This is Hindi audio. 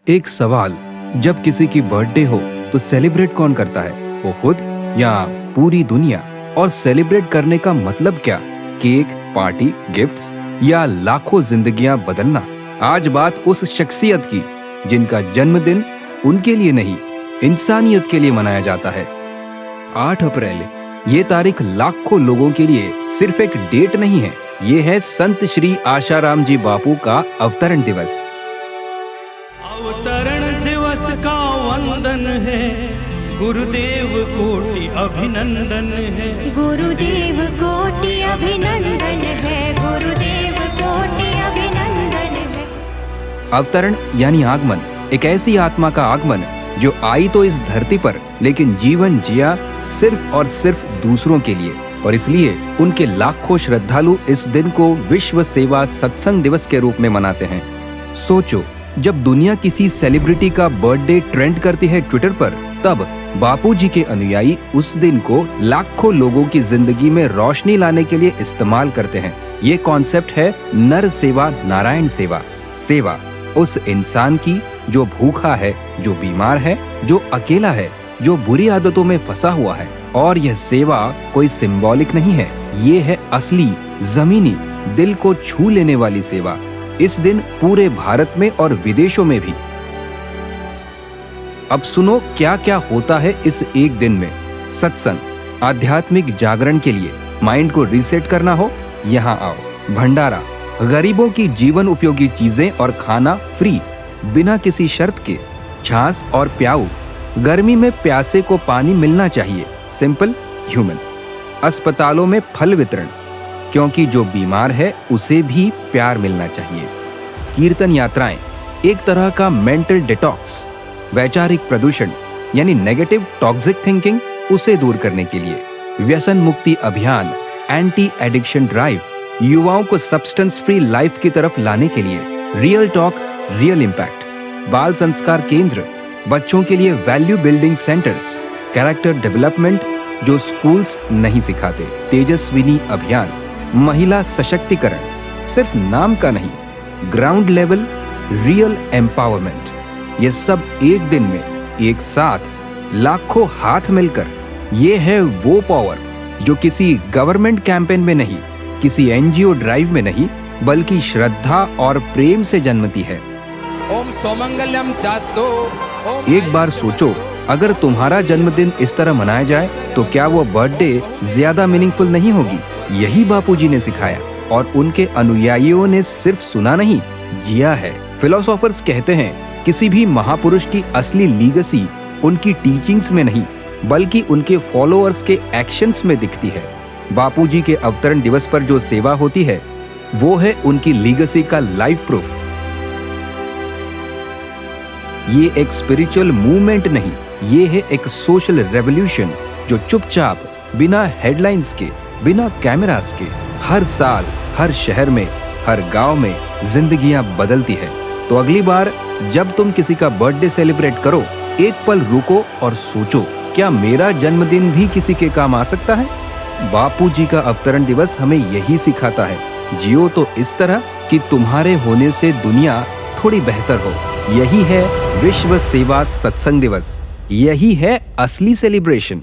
एक सवाल, जब किसी की बर्थडे हो तो सेलिब्रेट कौन करता है, वो खुद या पूरी दुनिया? और सेलिब्रेट करने का मतलब क्या? केक, पार्टी, गिफ्ट्स या लाखों जिंदगियां बदलना? आज बात उस शख्सियत की जिनका जन्मदिन उनके लिए नहीं, इंसानियत के लिए मनाया जाता है। 8 अप्रैल, ये तारीख लाखों लोगों के लिए सिर्फ एक डेट नहीं है, ये है संत श्री आशाराम जी बापू का अवतरण दिवस। अवतरण दिवस का वंदन है, गुरुदेव कोटि अभिनंदन है। गुरुदेव कोटि अभिनंदन है, गुरुदेव कोटि अभिनंदन है। अवतरण यानी आगमन, एक ऐसी आत्मा का आगमन जो आई तो इस धरती पर, लेकिन जीवन जिया सिर्फ और सिर्फ दूसरों के लिए। और इसलिए उनके लाखों श्रद्धालु इस दिन को विश्व सेवा सत्संग दिवस के रूप में मनाते हैं। सोचो, जब दुनिया किसी सेलिब्रिटी का बर्थडे ट्रेंड करती है ट्विटर पर, तब बापूजी के अनुयायी उस दिन को लाखों लोगों की जिंदगी में रोशनी लाने के लिए इस्तेमाल करते हैं। ये कॉन्सेप्ट है नर सेवा नारायण सेवा। सेवा उस इंसान की जो भूखा है, जो बीमार है, जो अकेला है, जो बुरी आदतों में फंसा हुआ है। और यह सेवा कोई सिंबॉलिक नहीं है, ये है असली, जमीनी, दिल को छू लेने वाली सेवा। इस दिन पूरे भारत में और विदेशों में भी। अब सुनो क्या क्या होता है इस एक दिन में। सत्संग, आध्यात्मिक जागरण के लिए, माइंड को रीसेट करना हो, यहाँ आओ। भंडारा, गरीबों की जीवन उपयोगी चीजें और खाना फ्री, बिना किसी शर्त के। छाछ और प्याऊ, गर्मी में प्यासे को पानी मिलना चाहिए, सिंपल ह्यूमन। अस्पतालों में फल वितरण, क्योंकि जो बीमार है उसे भी प्यार मिलना चाहिए। कीर्तन यात्राएं, एक तरह का मेंटल डिटॉक्स। वैचारिक प्रदूषण यानी नेगेटिव टॉक्सिक थिंकिंग, उसे दूर करने के लिए। व्यसन मुक्ति अभियान, एंटी एडिक्शन ड्राइव, युवाओं को सब्सटेंस फ्री लाइफ की तरफ लाने के लिए। Real talk, real impact. बाल संस्कार केंद्र, बच्चों के लिए value building centres. Character development जो स्कूल्स नहीं सिखाते। तेजस्विनी अभियान, महिला सशक्तिकरण, सिर्फ नाम का नहीं, ग्राउंड लेवल रियल एम्पावरमेंट। ये सब एक दिन में, एक साथ, लाखों हाथ मिलकर। ये है वो पावर जो किसी गवर्नमेंट कैंपेन में नहीं, किसी एनजीओ ड्राइव में नहीं, बल्कि श्रद्धा और प्रेम से जन्मती है। ओम सोमंगल्यम चास्तु। एक बार सोचो, अगर तुम्हारा जन्मदिन इस तरह मनाया जाए तो क्या वो बर्थडे ज्यादा मीनिंगफुल नहीं होगी? यही बापूजी ने सिखाया और उनके अनुयायियों ने सिर्फ सुना नहीं, जिया है। फिलोसोफर्स कहते हैं किसी भी महापुरुष की असली लीगेसी उनकी टीचिंग्स में नहीं, बल्कि उनके फॉलोअर्स के एक्शंस में दिखती है। बापूजी के अवतरण दिवस पर जो सेवा होती है, वो है उनकी लीगेसी का लाइव प्रूफ। ये एक स्पिरिचुअल मूवमेंट नहीं, ये है एक सोशल रेवोल्यूशन जो चुपचाप, बिना हेडलाइंस के, बिना कैमरास के, हर साल, हर शहर में, हर गांव में जिंदगियां बदलती है। तो अगली बार जब तुम किसी का बर्थडे सेलिब्रेट करो, एक पल रुको और सोचो, क्या मेरा जन्मदिन भी किसी के काम आ सकता है? बापूजी का अवतरण दिवस हमें यही सिखाता है, जियो तो इस तरह कि तुम्हारे होने से दुनिया थोड़ी बेहतर हो। यही है विश्व सेवा सत्संग दिवस, यही है असली सेलिब्रेशन।